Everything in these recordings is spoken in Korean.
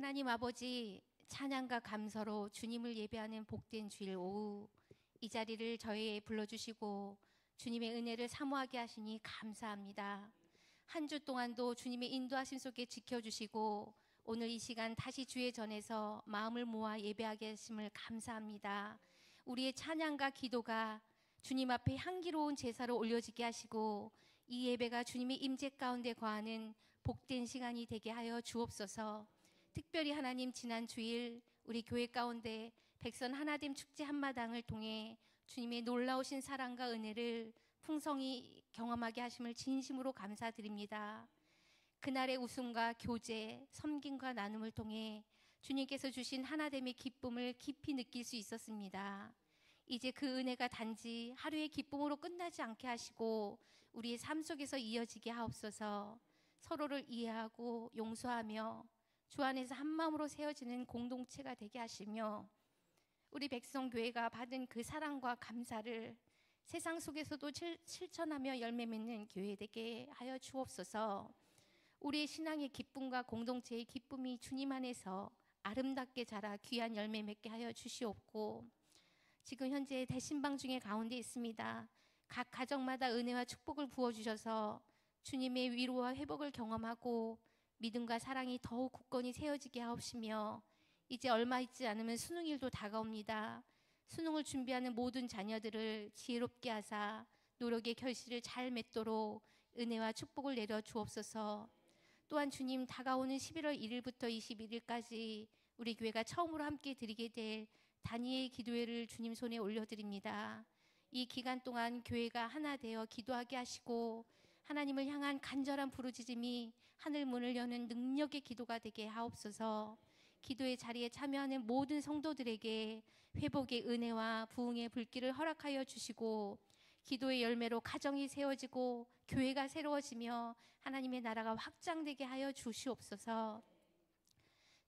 하나님 아버지, 찬양과 감사로 주님을 예배하는 복된 주일 오후, 이 자리를 저희에 불러주시고 주님의 은혜를 사모하게 하시니 감사합니다. 한 주 동안도 주님의 인도하심 속에 지켜주시고 오늘 이 시간 다시 주의 전에서 마음을 모아 예배하게 하심을 감사합니다. 우리의 찬양과 기도가 주님 앞에 향기로운 제사로 올려지게 하시고 이 예배가 주님의 임재 가운데 거하는 복된 시간이 되게 하여 주옵소서. 특별히 하나님, 지난 주일 우리 교회 가운데 백선 하나됨 축제 한마당을 통해 주님의 놀라우신 사랑과 은혜를 풍성히 경험하게 하심을 진심으로 감사드립니다. 그날의 웃음과 교제, 섬김과 나눔을 통해 주님께서 주신 하나됨의 기쁨을 깊이 느낄 수 있었습니다. 이제 그 은혜가 단지 하루의 기쁨으로 끝나지 않게 하시고 우리의 삶 속에서 이어지게 하옵소서. 서로를 이해하고 용서하며 주 안에서 한 마음으로 세워지는 공동체가 되게 하시며 우리 백성교회가 받은 그 사랑과 감사를 세상 속에서도 실천하며 열매 맺는 교회 되게 하여 주옵소서. 우리의 신앙의 기쁨과 공동체의 기쁨이 주님 안에서 아름답게 자라 귀한 열매 맺게 하여 주시옵고, 지금 현재 대신방 중에 가운데 있습니다. 각 가정마다 은혜와 축복을 부어주셔서 주님의 위로와 회복을 경험하고 믿음과 사랑이 더욱 굳건히 세워지게 하옵시며, 이제 얼마 있지 않으면 수능일도 다가옵니다. 수능을 준비하는 모든 자녀들을 지혜롭게 하사 노력의 결실을 잘 맺도록 은혜와 축복을 내려 주옵소서. 또한 주님, 다가오는 11월 1일부터 21일까지 우리 교회가 처음으로 함께 드리게 될 다니엘 기도회를 주님 손에 올려드립니다. 이 기간 동안 교회가 하나 되어 기도하게 하시고 하나님을 향한 간절한 부르짖음이 하늘 문을 여는 능력의 기도가 되게 하옵소서. 기도의 자리에 참여하는 모든 성도들에게 회복의 은혜와 부흥의 불길을 허락하여 주시고 기도의 열매로 가정이 세워지고 교회가 새로워지며 하나님의 나라가 확장되게 하여 주시옵소서.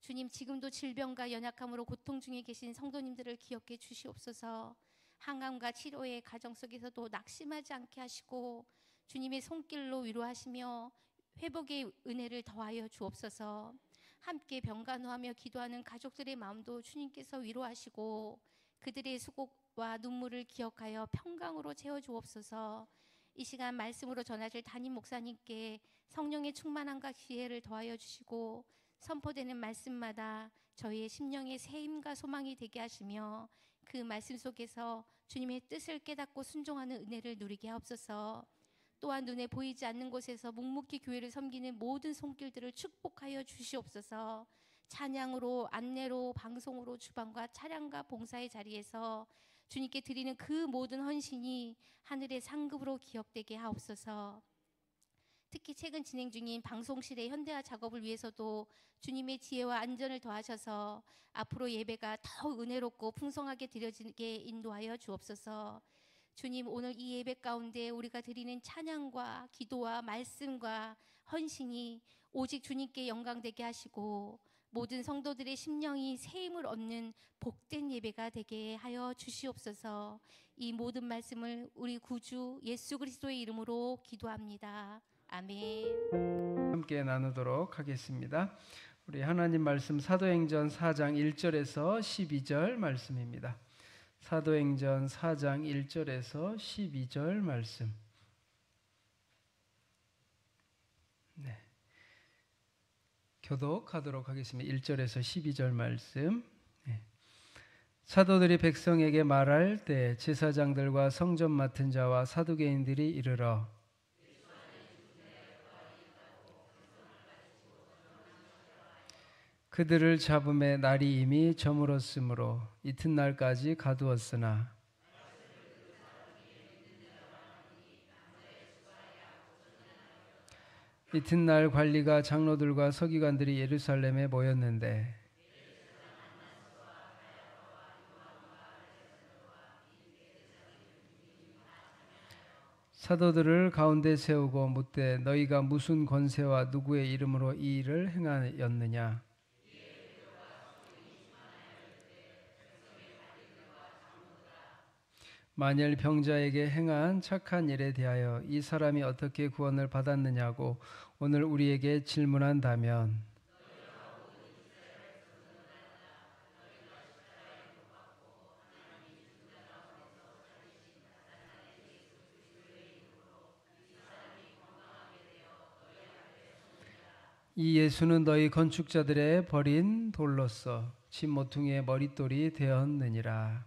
주님, 지금도 질병과 연약함으로 고통 중에 계신 성도님들을 기억해 주시옵소서. 항암과 치료의 가정 속에서도 낙심하지 않게 하시고 주님의 손길로 위로하시며 회복의 은혜를 더하여 주옵소서. 함께 병간호하며 기도하는 가족들의 마음도 주님께서 위로하시고 그들의 수고와 눈물을 기억하여 평강으로 채워주옵소서. 이 시간 말씀으로 전하실 담임 목사님께 성령의 충만함과 지혜를 더하여 주시고 선포되는 말씀마다 저희의 심령의 새 힘과 소망이 되게 하시며 그 말씀 속에서 주님의 뜻을 깨닫고 순종하는 은혜를 누리게 하옵소서. 또한 눈에 보이지 않는 곳에서 묵묵히 교회를 섬기는 모든 손길들을 축복하여 주시옵소서. 찬양으로, 안내로, 방송으로, 주방과 차량과 봉사의 자리에서 주님께 드리는 그 모든 헌신이 하늘의 상급으로 기억되게 하옵소서. 특히 최근 진행 중인 방송실의 현대화 작업을 위해서도 주님의 지혜와 안전을 더하셔서 앞으로 예배가 더욱 은혜롭고 풍성하게 드려지게 인도하여 주옵소서. 주님, 오늘 이 예배 가운데 우리가 드리는 찬양과 기도와 말씀과 헌신이 오직 주님께 영광되게 하시고 모든 성도들의 심령이 새 힘을 얻는 복된 예배가 되게 하여 주시옵소서. 이 모든 말씀을 우리 구주 예수 그리스도의 이름으로 기도합니다. 아멘. 함께 나누도록 하겠습니다. 우리 하나님 말씀 사도행전 4장 1절에서 12절 말씀입니다. 사도행전 4장 1절에서 12절 말씀. 네. 교독하도록 하겠습니다. 1절에서 12절 말씀. 네. 사도들이 백성에게 말할 때 제사장들과 성전 맡은 자와 사두개인들이 이르러 그들을 잡음에 날이 이미 저물었으므로 이튿날까지 가두었으나 이튿날 관리가 장로들과 서기관들이 예루살렘에 모였는데 사도들을 가운데 세우고 묻되 너희가 무슨 권세와 누구의 이름으로 이 일을 행하였느냐? 만일 병자에게 행한 착한 일에 대하여 이 사람이 어떻게 구원을 받았느냐고 오늘 우리에게 질문한다면 이 예수는 너희 건축자들의 버린 돌로서 집 모퉁이의 머릿돌이 되었느니라.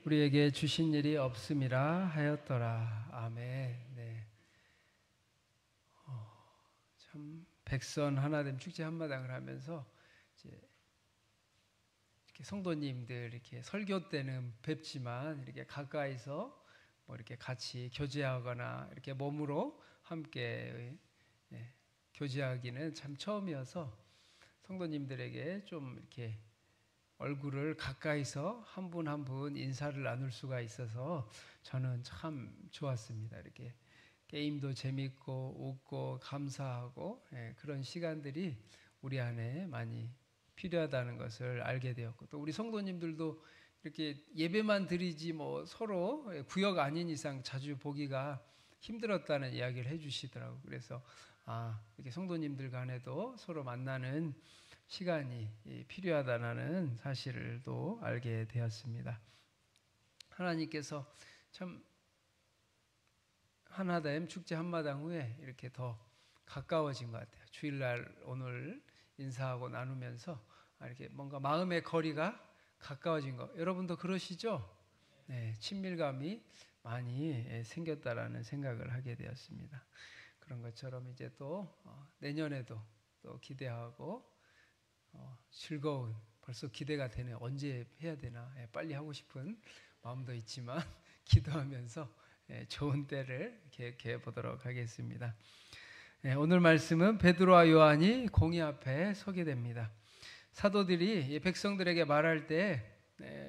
우리에게 주신 일이 없음이라 하였더라. 아멘. 네. 참 백선 하나됨 축제 한마당을 하면서 이제 이렇게 성도님들 이렇게 설교 때는 뵙지만 이렇게 가까이서 뭐 이렇게 같이 교제하거나 이렇게 몸으로 함께 교제하기는 참 처음이어서 성도님들에게 좀 이렇게 얼굴을 가까이서 한 분 한 분 인사를 나눌 수가 있어서 저는 참 좋았습니다. 이렇게 게임도 재밌고 웃고 감사하고 그런 시간들이 우리 안에 많이 필요하다는 것을 알게 되었고, 또 우리 성도님들도 이렇게 예배만 드리지 뭐 서로 구역 아닌 이상 자주 보기가 힘들었다는 이야기를 해주시더라고요. 그래서 이렇게 성도님들 간에도 서로 만나는 시간이 필요하다는 사실을 또 알게 되었습니다. 하나님께서 참 하나됨 축제 한마당 후에 이렇게 더 가까워진 것 같아요. 주일날 오늘 인사하고 나누면서 이렇게 뭔가 마음의 거리가 가까워진 거, 여러분도 그러시죠? 네, 친밀감이 많이 생겼다라는 생각을 하게 되었습니다. 그런 것처럼 이제 또 내년에도 또 기대하고 즐거운, 벌써 기대가 되네. 언제 해야 되나, 빨리 하고 싶은 마음도 있지만 기도하면서 좋은 때를 계획해 보도록 하겠습니다. 오늘 말씀은 베드로와 요한이 공의 앞에 서게 됩니다. 사도들이 백성들에게 말할 때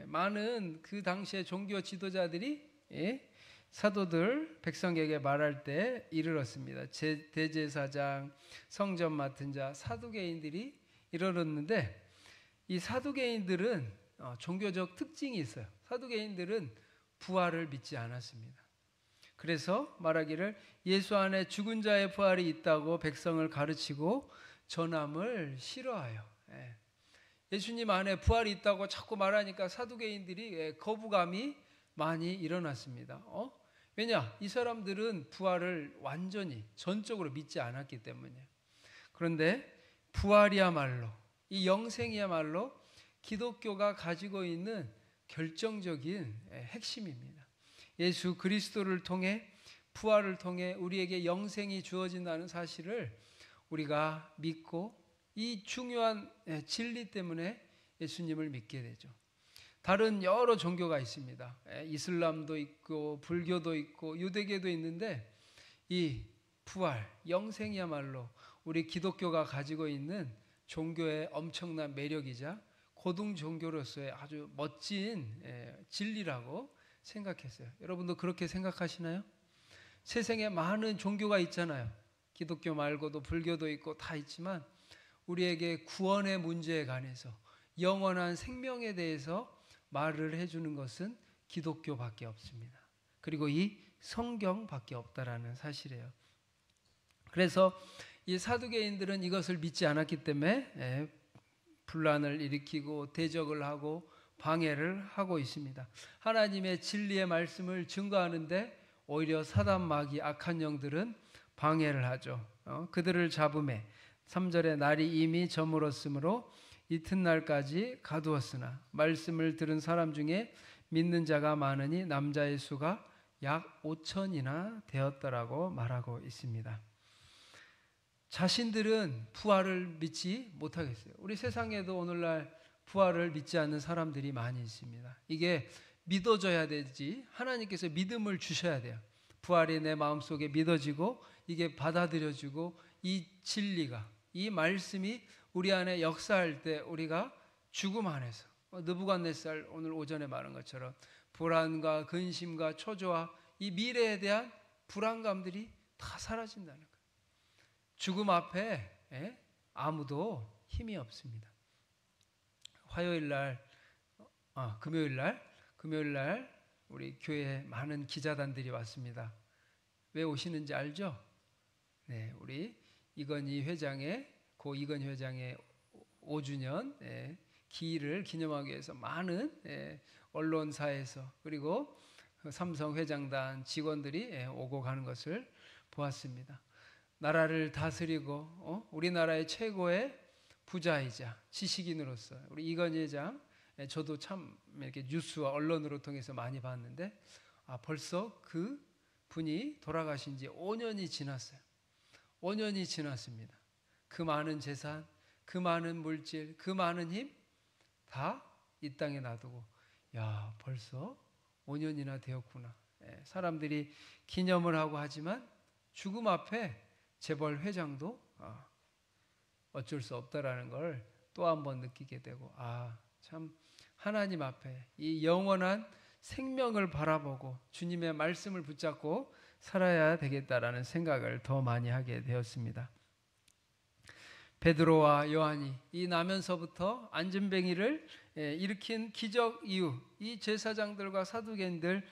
많은 그 당시의 종교 지도자들이 사도들 백성에게 말할 때 이르렀습니다. 대제사장, 성전 맡은 자, 사두개인들이 이르렀는데, 이 사두개인들은 종교적 특징이 있어요. 사두개인들은 부활을 믿지 않았습니다. 그래서 말하기를 예수 안에 죽은 자의 부활이 있다고 백성을 가르치고 전함을 싫어해요. 예수님 안에 부활이 있다고 자꾸 말하니까 사두개인들이 거부감이 많이 일어났습니다. 왜냐? 이 사람들은 부활을 완전히 전적으로 믿지 않았기 때문이에요. 그런데 부활이야말로, 이 영생이야말로 기독교가 가지고 있는 결정적인 핵심입니다. 예수 그리스도를 통해, 부활을 통해 우리에게 영생이 주어진다는 사실을 우리가 믿고, 이 중요한 진리 때문에 예수님을 믿게 되죠. 다른 여러 종교가 있습니다. 이슬람도 있고 불교도 있고 유대교도 있는데, 이 부활, 영생이야말로 우리 기독교가 가지고 있는 종교의 엄청난 매력이자 고등 종교로서의 아주 멋진 진리라고 생각했어요. 여러분도 그렇게 생각하시나요? 세상에 많은 종교가 있잖아요. 기독교 말고도 불교도 있고 다 있지만 우리에게 구원의 문제에 관해서, 영원한 생명에 대해서 말을 해주는 것은 기독교밖에 없습니다. 그리고 이 성경밖에 없다라는 사실이에요. 그래서 이 사두개인들은 이것을 믿지 않았기 때문에 분란을 일으키고 대적을 하고 방해를 하고 있습니다. 하나님의 진리의 말씀을 증거하는데 오히려 사단 마귀 악한 영들은 방해를 하죠. 그들을 잡음에 3절에 날이 이미 저물었으므로 이튿날까지 가두었으나 말씀을 들은 사람 중에 믿는 자가 많으니 남자의 수가 약 5천이나 되었더라고 말하고 있습니다. 자신들은 부활을 믿지 못하겠어요. 우리 세상에도 오늘날 부활을 믿지 않는 사람들이 많이 있습니다. 이게 믿어져야 되지, 하나님께서 믿음을 주셔야 돼요. 부활이 내 마음속에 믿어지고 이게 받아들여지고 이 진리가, 이 말씀이 우리 안에 역사할 때 우리가 죽음 안에서, 느부갓네살 오늘 오전에 말한 것처럼 불안과 근심과 초조와 이 미래에 대한 불안감들이 다 사라진다는 거예요. 죽음 앞에 아무도 힘이 없습니다. 금요일날 우리 교회에 많은 기자단들이 왔습니다. 왜 오시는지 알죠? 네, 우리 이건희 회장의, 고 이건희 회장의 5주년 기일을 기념하기 위해서 많은 언론사에서, 그리고 삼성 회장단 직원들이 오고 가는 것을 보았습니다. 나라를 다스리고 우리나라의 최고의 부자이자 지식인으로서 우리 이건희 회장, 저도 참 이렇게 뉴스와 언론으로 통해서 많이 봤는데 벌써 그 분이 돌아가신 지 5년이 지났어요. 5년이 지났습니다. 그 많은 재산, 그 많은 물질, 그 많은 힘 다 이 땅에 놔두고 벌써 5년이나 되었구나. 사람들이 기념을 하고 하지만 죽음 앞에 재벌 회장도 어쩔 수 없다라는 걸 또 한 번 느끼게 되고 참 하나님 앞에 이 영원한 생명을 바라보고 주님의 말씀을 붙잡고 살아야 되겠다라는 생각을 더 많이 하게 되었습니다. 베드로와 요한이 이 나면서부터 안전뱅이를 일으킨 기적 이후 이 제사장들과 사두개인들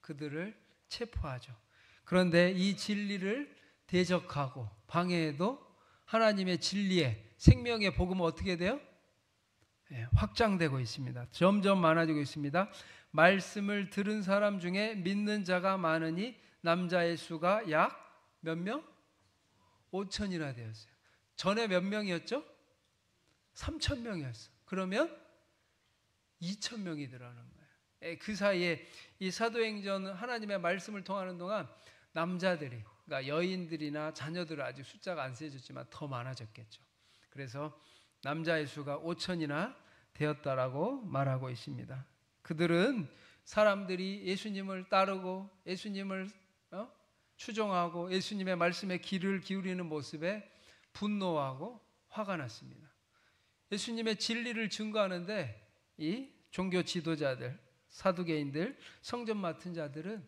그들을 체포하죠. 그런데 이 진리를 대적하고 방해해도 하나님의 진리의 생명의 복음은 어떻게 돼요? 확장되고 있습니다. 점점 많아지고 있습니다. 말씀을 들은 사람 중에 믿는 자가 많으니 남자의 수가 약 몇 명? 5천이나 되었어요. 전에 몇 명이었죠? 3천 명이었어. 그러면 2천 명이 들어가는 거예요. 그 사이에 이 사도행전 하나님의 말씀을 통하는 동안 남자들이, 그러니까 여인들이나 자녀들은 아직 숫자가 안 세졌지만 더 많아졌겠죠. 그래서 남자의 수가 5천이나 되었다라고 말하고 있습니다. 그들은 사람들이 예수님을 따르고 예수님을 추종하고 예수님의 말씀에 귀를 기울이는 모습에 분노하고 화가 났습니다. 예수님의 진리를 증거하는데 이 종교 지도자들, 사두개인들, 성전 맡은 자들은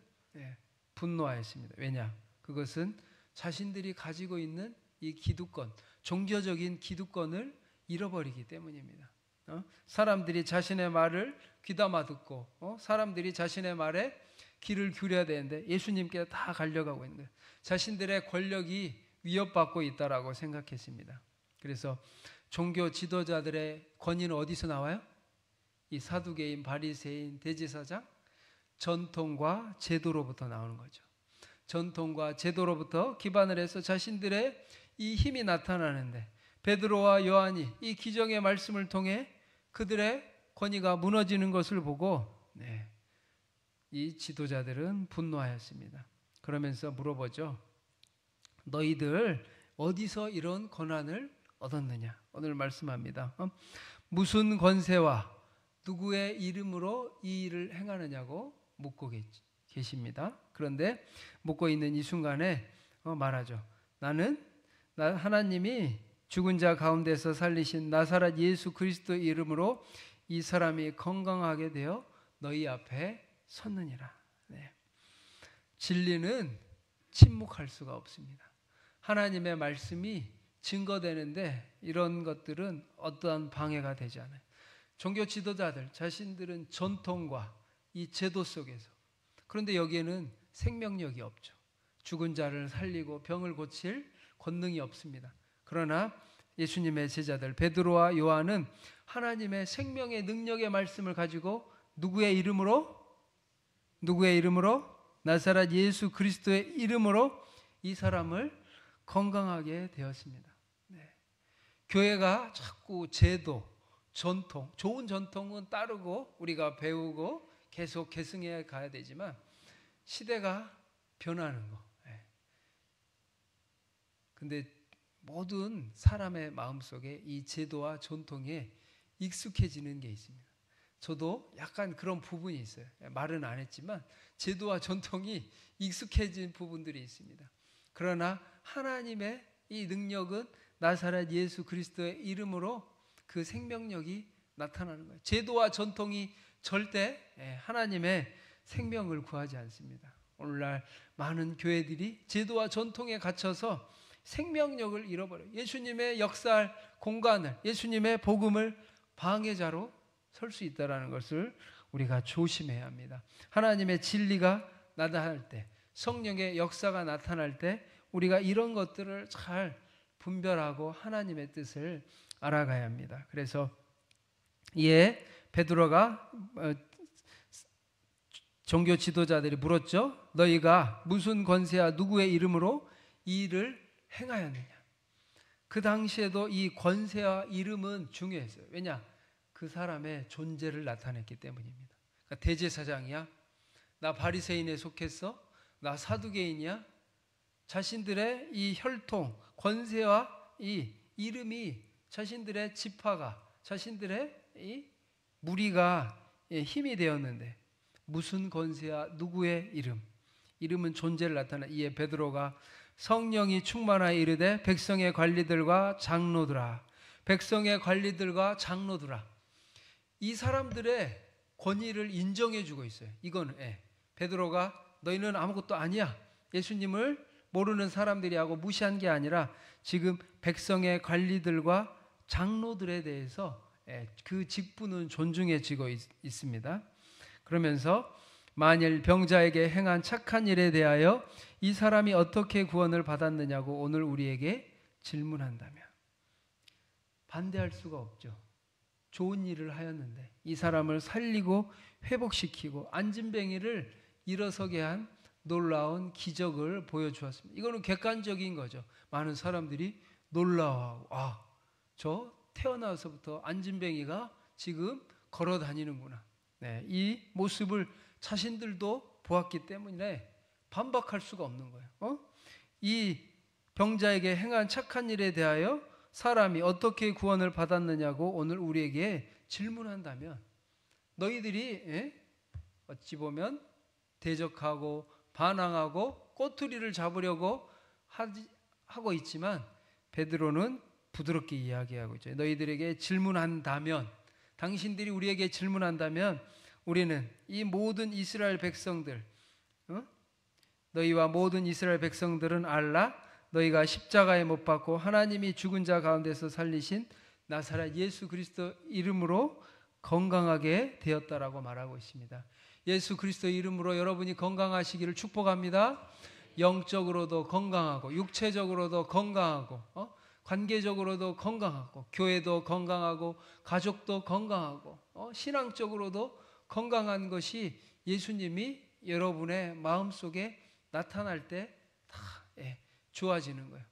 분노하였습니다. 왜냐? 그것은 자신들이 가지고 있는 이 기득권, 종교적인 기득권을 잃어버리기 때문입니다. 사람들이 자신의 말을 귀담아 듣고 사람들이 자신의 말에 귀를 기울여야 되는데 예수님께 다 가려가고 있는데 자신들의 권력이 위협받고 있다라고 생각했습니다. 그래서 종교 지도자들의 권위는 어디서 나와요? 이 사두개인, 바리새인, 대제사장, 전통과 제도로부터 나오는 거죠. 전통과 제도로부터 기반을 해서 자신들의 이 힘이 나타나는데 베드로와 요한이 이 기정의 말씀을 통해 그들의 권위가 무너지는 것을 보고 이 지도자들은 분노하였습니다. 그러면서 물어보죠. 너희들 어디서 이런 권한을 얻었느냐? 오늘 말씀합니다. 무슨 권세와 누구의 이름으로 이 일을 행하느냐고 묻고 계십니다. 그런데 묻고 있는 이 순간에 말하죠. 나는 하나님이 죽은 자 가운데서 살리신 나사렛 예수 그리스도의 이름으로 이 사람이 건강하게 되어 너희 앞에 섰느니라. 진리는 침묵할 수가 없습니다. 하나님의 말씀이 증거되는데 이런 것들은 어떠한 방해가 되지 않아요. 종교 지도자들 자신들은 전통과 이 제도 속에서, 그런데 여기에는 생명력이 없죠. 죽은 자를 살리고 병을 고칠 권능이 없습니다. 그러나 예수님의 제자들 베드로와 요한은 하나님의 생명의 능력의 말씀을 가지고 누구의 이름으로? 나사렛 예수 그리스도의 이름으로 이 사람을 건강하게 되었습니다. 교회가 자꾸 제도, 전통, 좋은 전통은 따르고 우리가 배우고 계속 계승해 가야 되지만 시대가 변하는 거. 근데 모든 사람의 마음속에 이 제도와 전통에 익숙해지는 게 있습니다. 저도 약간 그런 부분이 있어요. 말은 안 했지만 제도와 전통이 익숙해진 부분들이 있습니다. 그러나 하나님의 이 능력은 나사렛 예수 그리스도의 이름으로 그 생명력이 나타나는 거예요. 제도와 전통이 절대 하나님의 생명을 구하지 않습니다. 오늘날 많은 교회들이 제도와 전통에 갇혀서 생명력을 잃어버려요. 예수님의 역사할 공간을, 예수님의 복음을 방해자로 설 수 있다는 것을 우리가 조심해야 합니다. 하나님의 진리가 나타날 때, 성령의 역사가 나타날 때 우리가 이런 것들을 잘 분별하고 하나님의 뜻을 알아가야 합니다. 그래서 베드로가 종교 지도자들이 물었죠. 너희가 무슨 권세와 누구의 이름으로 이 일을 행하였느냐. 그 당시에도 이 권세와 이름은 중요했어요. 왜냐? 그 사람의 존재를 나타냈기 때문입니다. 그러니까 대제사장이야? 나 바리새인에 속했어? 나 사두개인이야? 자신들의 이 혈통, 권세와 이 이름이 자신들의 지파가, 자신들의 이 무리가 힘이 되었는데 무슨 권세와 누구의 이름? 이름은 존재를 나타내. 이에 베드로가 성령이 충만하여 이르되 백성의 관리들과 장로들아, 백성의 관리들과 장로들아. 이 사람들의 권위를 인정해 주고 있어요. 이거는 베드로가 너희는 아무것도 아니야, 예수님을 모르는 사람들이 하고 무시한 게 아니라 지금 백성의 관리들과 장로들에 대해서 그 직분은 존중해지고 있습니다. 그러면서 만일 병자에게 행한 착한 일에 대하여 이 사람이 어떻게 구원을 받았느냐고 오늘 우리에게 질문한다면 반대할 수가 없죠. 좋은 일을 하였는데 이 사람을 살리고 회복시키고 안진뱅이를 일어서게 한 놀라운 기적을 보여주었습니다. 이거는 객관적인 거죠. 많은 사람들이 놀라워하고 저 태어나서부터 안진뱅이가 지금 걸어 다니는구나. 이 모습을 자신들도 보았기 때문에 반박할 수가 없는 거예요. 이 병자에게 행한 착한 일에 대하여 사람이 어떻게 구원을 받았느냐고 오늘 우리에게 질문한다면 너희들이 어찌 보면 대적하고 반항하고 꼬투리를 잡으려고 하고 있지만 베드로는 부드럽게 이야기하고 있죠. 너희들에게 질문한다면, 당신들이 우리에게 질문한다면 우리는 이 모든 이스라엘 백성들, 너희와 모든 이스라엘 백성들은 알라. 너희가 십자가에 못 박고 하나님이 죽은 자 가운데서 살리신 나사렛 예수 그리스도 이름으로 건강하게 되었다라고 말하고 있습니다. 예수 그리스도 이름으로 여러분이 건강하시기를 축복합니다. 영적으로도 건강하고 육체적으로도 건강하고 관계적으로도 건강하고 교회도 건강하고 가족도 건강하고 신앙적으로도 건강한 것이 예수님이 여러분의 마음속에 나타날 때 다 좋아지는 거예요.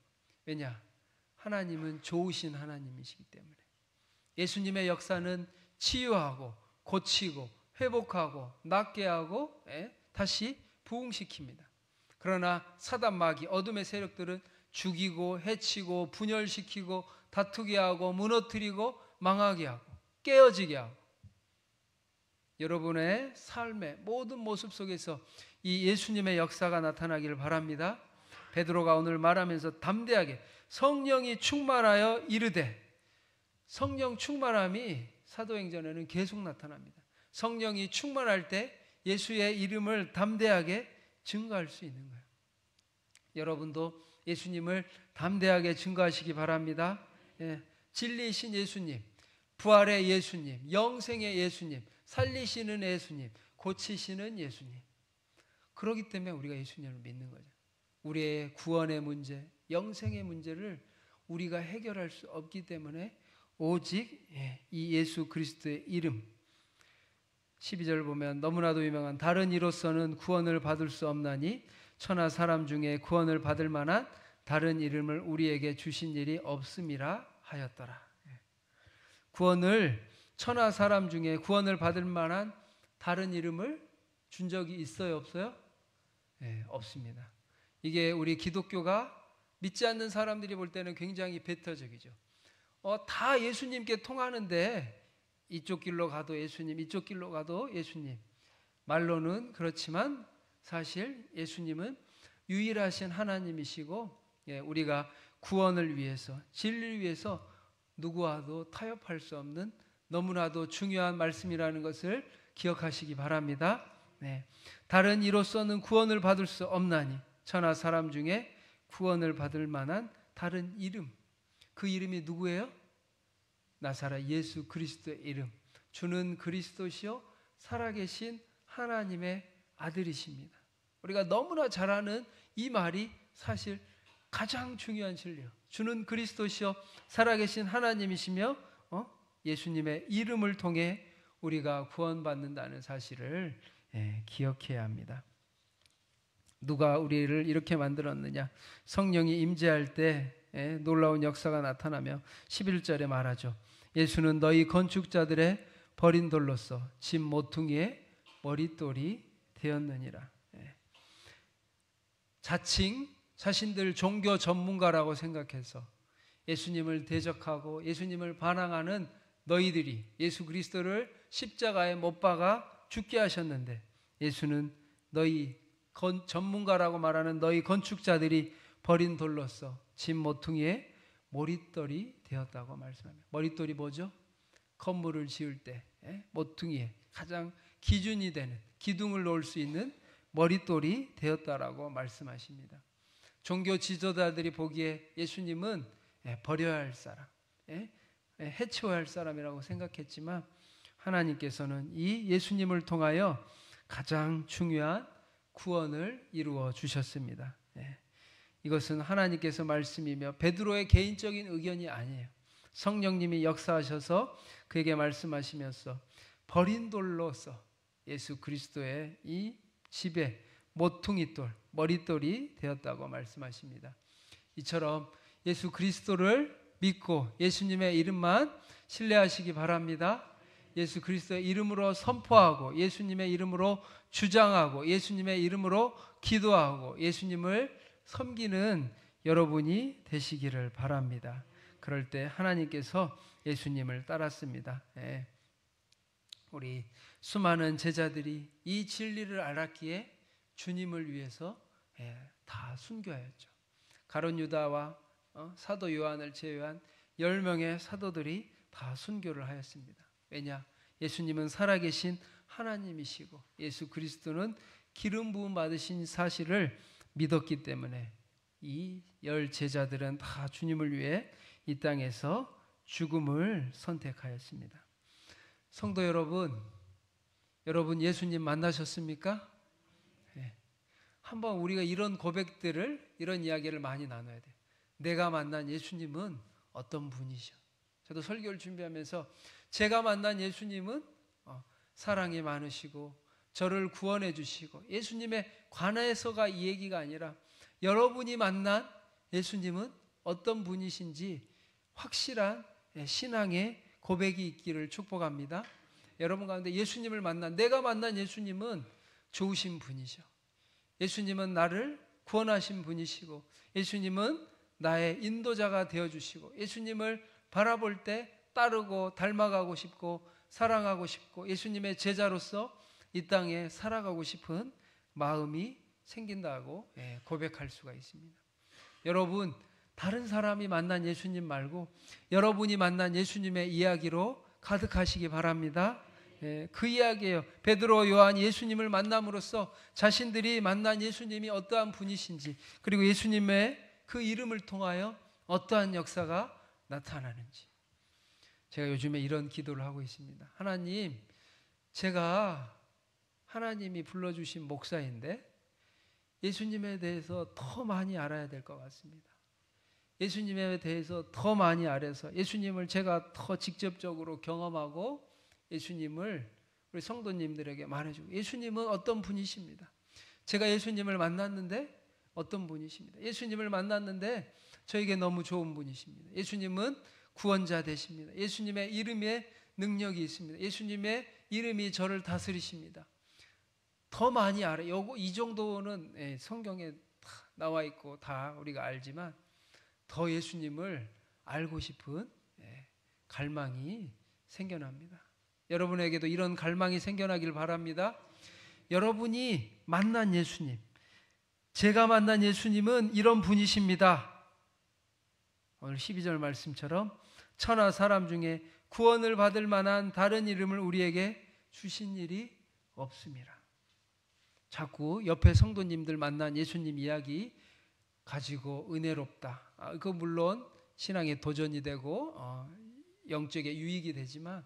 왜냐? 하나님은 좋으신 하나님이시기 때문에. 예수님의 역사는 치유하고 고치고 회복하고 낫게 하고 다시 부흥시킵니다. 그러나 사단 마귀 어둠의 세력들은 죽이고 해치고 분열시키고 다투게 하고 무너뜨리고 망하게 하고 깨어지게 하고 여러분의 삶의 모든 모습 속에서 이 예수님의 역사가 나타나기를 바랍니다. 베드로가 오늘 말하면서 담대하게 성령이 충만하여 이르되, 성령 충만함이 사도행전에는 계속 나타납니다. 성령이 충만할 때 예수의 이름을 담대하게 증거할 수 있는 거예요. 여러분도 예수님을 담대하게 증거하시기 바랍니다. 진리이신 예수님, 부활의 예수님, 영생의 예수님, 살리시는 예수님, 고치시는 예수님. 그렇기 때문에 우리가 예수님을 믿는 거죠. 우리의 구원의 문제, 영생의 문제를 우리가 해결할 수 없기 때문에 오직 이 예수 그리스도의 이름, 12절 보면 너무나도 유명한 다른 이로서는 구원을 받을 수 없나니 천하 사람 중에 구원을 받을 만한 다른 이름을 우리에게 주신 일이 없음이라 하였더라. 구원을, 천하 사람 중에 구원을 받을 만한 다른 이름을 준 적이 있어요, 없어요? 없습니다. 이게 우리 기독교가 믿지 않는 사람들이 볼 때는 굉장히 배타적이죠. 다 예수님께 통하는데 이쪽 길로 가도 예수님, 이쪽 길로 가도 예수님. 말로는 그렇지만 사실 예수님은 유일하신 하나님이시고 우리가 구원을 위해서, 진리를 위해서 누구와도 타협할 수 없는 너무나도 중요한 말씀이라는 것을 기억하시기 바랍니다. 다른 이로서는 구원을 받을 수 없나니 천하 사람 중에 구원을 받을 만한 다른 이름, 그 이름이 누구예요? 나사렛 예수 그리스도의 이름. 주는 그리스도시요 살아계신 하나님의 아들이십니다. 우리가 너무나 잘 아는 이 말이 사실 가장 중요한 진리예요. 주는 그리스도시요 살아계신 하나님이시며 예수님의 이름을 통해 우리가 구원받는다는 사실을 기억해야 합니다. 누가 우리를 이렇게 만들었느냐? 성령이 임재할 때 놀라운 역사가 나타나며 11절에 말하죠. 예수는 너희 건축자들의 버린 돌로서 집 모퉁이의 머릿돌이 되었느니라. 자칭 자신들 종교 전문가라고 생각해서 예수님을 대적하고 예수님을 반항하는 너희들이 예수 그리스도를 십자가에 못 박아 죽게 하셨는데, 예수는 너희 전문가라고 말하는 너희 건축자들이 버린 돌로서 집 모퉁이의 머릿돌이 되었다고 말씀합니다. 머릿돌이 뭐죠? 건물을 지을 때 모퉁이에 가장 기준이 되는, 기둥을 놓을 수 있는 머릿돌이 되었다라고 말씀하십니다. 종교 지도자들이 보기에 예수님은 버려야 할 사람, 해치워야 할 사람이라고 생각했지만, 하나님께서는 이 예수님을 통하여 가장 중요한 구원을 이루어 주셨습니다. 이것은 하나님께서 말씀이며 베드로의 개인적인 의견이 아니에요. 성령님이 역사하셔서 그에게 말씀하시면서 버린 돌로서 예수 그리스도의 이 집에 모퉁이돌, 머릿돌이 되었다고 말씀하십니다. 이처럼 예수 그리스도를 믿고 예수님의 이름만 신뢰하시기 바랍니다. 예수 그리스도의 이름으로 선포하고 예수님의 이름으로 주장하고 예수님의 이름으로 기도하고 예수님을 섬기는 여러분이 되시기를 바랍니다. 그럴 때 하나님께서 예수님을 따랐습니다. 우리 수많은 제자들이 이 진리를 알았기에 주님을 위해서 다 순교하였죠. 가룟 유다와 사도 요한을 제외한 10명의 사도들이 다 순교를 하였습니다. 왜냐? 예수님은 살아계신 하나님이시고 예수 그리스도는 기름 부음 받으신 사실을 믿었기 때문에 이 10 제자들은 다 주님을 위해 이 땅에서 죽음을 선택하였습니다. 성도 여러분, 여러분 예수님 만나셨습니까? 한번 우리가 이런 고백들을, 이런 이야기를 많이 나눠야 돼요. 내가 만난 예수님은 어떤 분이셔? 저도 설교를 준비하면서 제가 만난 예수님은 사랑이 많으시고 저를 구원해 주시고, 예수님에 관해서가 이 얘기가 아니라 여러분이 만난 예수님은 어떤 분이신지 확실한 신앙의 고백이 있기를 축복합니다. 여러분 가운데 예수님을 내가 만난 예수님은 좋으신 분이죠. 예수님은 나를 구원하신 분이시고 예수님은 나의 인도자가 되어주시고 예수님을 바라볼 때 따르고 닮아가고 싶고 사랑하고 싶고 예수님의 제자로서 이 땅에 살아가고 싶은 마음이 생긴다고 고백할 수가 있습니다. 여러분, 다른 사람이 만난 예수님 말고 여러분이 만난 예수님의 이야기로 가득하시기 바랍니다. 그 이야기예요. 베드로, 요한이 예수님을 만남으로써 자신들이 만난 예수님이 어떠한 분이신지, 그리고 예수님의 그 이름을 통하여 어떠한 역사가 나타나는지. 제가 요즘에 이런 기도를 하고 있습니다. 하나님, 제가 하나님이 불러주신 목사인데 예수님에 대해서 더 많이 알아야 될 것 같습니다. 예수님에 대해서 더 많이 알아서 예수님을 제가 더 직접적으로 경험하고 예수님을 우리 성도님들에게 말해주고, 예수님은 어떤 분이십니다. 제가 예수님을 만났는데 어떤 분이십니다. 예수님을 만났는데 저에게 너무 좋은 분이십니다. 예수님은 구원자 되십니다. 예수님의 이름에 능력이 있습니다. 예수님의 이름이 저를 다스리십니다. 더 많이 알아요. 이 정도는 성경에 다 나와 있고 다 우리가 알지만 더 예수님을 알고 싶은 갈망이 생겨납니다. 여러분에게도 이런 갈망이 생겨나길 바랍니다. 여러분이 만난 예수님, 제가 만난 예수님은 이런 분이십니다. 오늘 12절 말씀처럼 천하 사람 중에 구원을 받을 만한 다른 이름을 우리에게 주신 일이 없습니다. 자꾸 옆에 성도님들 만난 예수님 이야기 가지고 은혜롭다. 그거 물론 신앙의 도전이 되고 영적의 유익이 되지만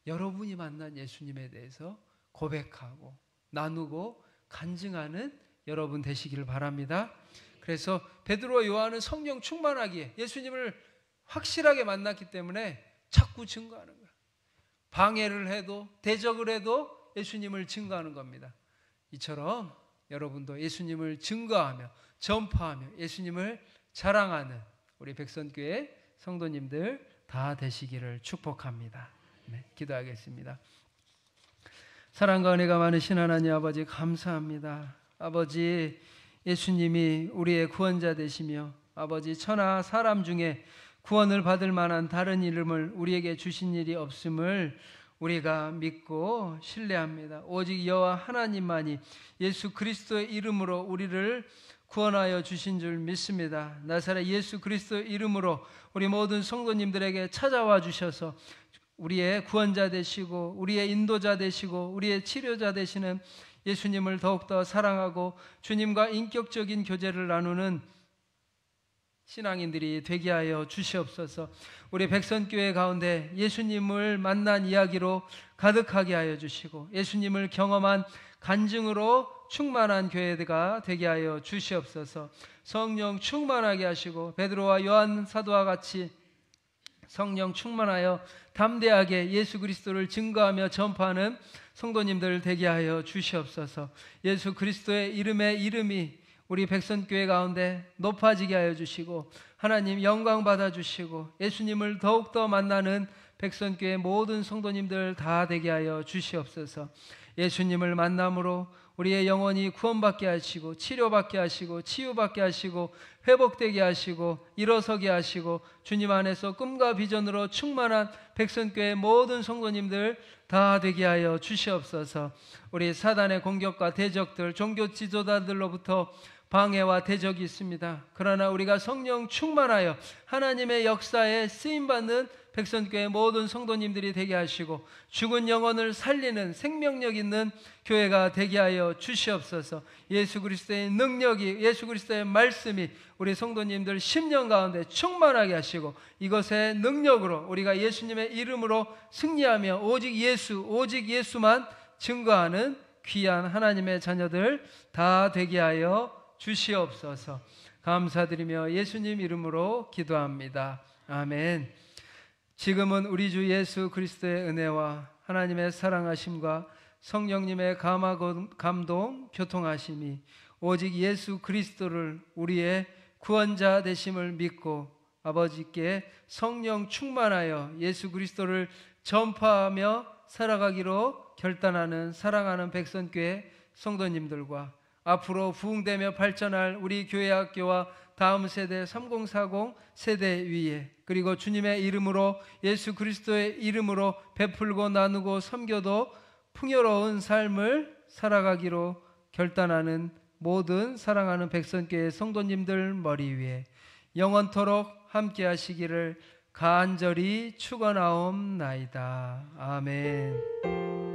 여러분이 만난 예수님에 대해서 고백하고 나누고 간증하는 여러분 되시기를 바랍니다. 그래서 베드로와 요한은 성령 충만하기에 예수님을 확실하게 만났기 때문에 자꾸 증거하는 거예요. 방해를 해도 대적을 해도 예수님을 증거하는 겁니다. 이처럼 여러분도 예수님을 증거하며 전파하며 예수님을 자랑하는 우리 백선교회 성도님들 다 되시기를 축복합니다. 네, 기도하겠습니다. 사랑과 은혜가 많으신 하나님 아버지 감사합니다. 아버지, 예수님이 우리의 구원자 되시며 아버지, 천하 사람 중에 구원을 받을 만한 다른 이름을 우리에게 주신 일이 없음을 우리가 믿고 신뢰합니다. 오직 여호와 하나님만이 예수 그리스도의 이름으로 우리를 구원하여 주신 줄 믿습니다. 나사렛 예수 그리스도의 이름으로 우리 모든 성도님들에게 찾아와 주셔서 우리의 구원자 되시고 우리의 인도자 되시고 우리의 치료자 되시는 예수님을 더욱더 사랑하고 주님과 인격적인 교제를 나누는 신앙인들이 되게 하여 주시옵소서. 우리 백선교회 가운데 예수님을 만난 이야기로 가득하게 하여 주시고 예수님을 경험한 간증으로 충만한 교회가 되게 하여 주시옵소서. 성령 충만하게 하시고 베드로와 요한 사도와 같이 성령 충만하여 담대하게 예수 그리스도를 증거하며 전파하는 성도님들 되게 하여 주시옵소서. 예수 그리스도의 이름이 우리 백선교회 가운데 높아지게 하여 주시고 하나님 영광 받아 주시고 예수님을 더욱더 만나는 백선교회 모든 성도님들 다 되게 하여 주시옵소서. 예수님을 만남으로 우리의 영혼이 구원받게 하시고 치료받게 하시고 치유받게 하시고 회복되게 하시고 일어서게 하시고 주님 안에서 꿈과 비전으로 충만한 백선교회 모든 성도님들 다 되게 하여 주시옵소서. 우리 사단의 공격과 대적들, 종교 지도자들로부터 방해와 대적이 있습니다. 그러나 우리가 성령 충만하여 하나님의 역사에 쓰임받는 백선교회 모든 성도님들이 되게 하시고 죽은 영혼을 살리는 생명력 있는 교회가 되게 하여 주시옵소서. 예수 그리스도의 능력이, 예수 그리스도의 말씀이 우리 성도님들 심령 가운데 충만하게 하시고 이것의 능력으로 우리가 예수님의 이름으로 승리하며 오직 예수만 증거하는 귀한 하나님의 자녀들 다 되게 하여 주시옵소서. 감사드리며 예수님 이름으로 기도합니다. 아멘. 지금은 우리 주 예수 그리스도의 은혜와 하나님의 사랑하심과 성령님의 감동, 교통하심이 오직 예수 그리스도를 우리의 구원자 되심을 믿고 아버지께 성령 충만하여 예수 그리스도를 전파하며 살아가기로 결단하는 사랑하는 백선교회 성도님들과 앞으로 부흥되며 발전할 우리 교회 학교와 다음 세대 3040 세대 위에 그리고 주님의 이름으로 예수 그리스도의 이름으로 베풀고 나누고 섬겨도 풍요로운 삶을 살아가기로 결단하는 모든 사랑하는 백선교회 성도님들 머리 위에 영원토록 함께 하시기를 간절히 축원하옵나이다. 아멘.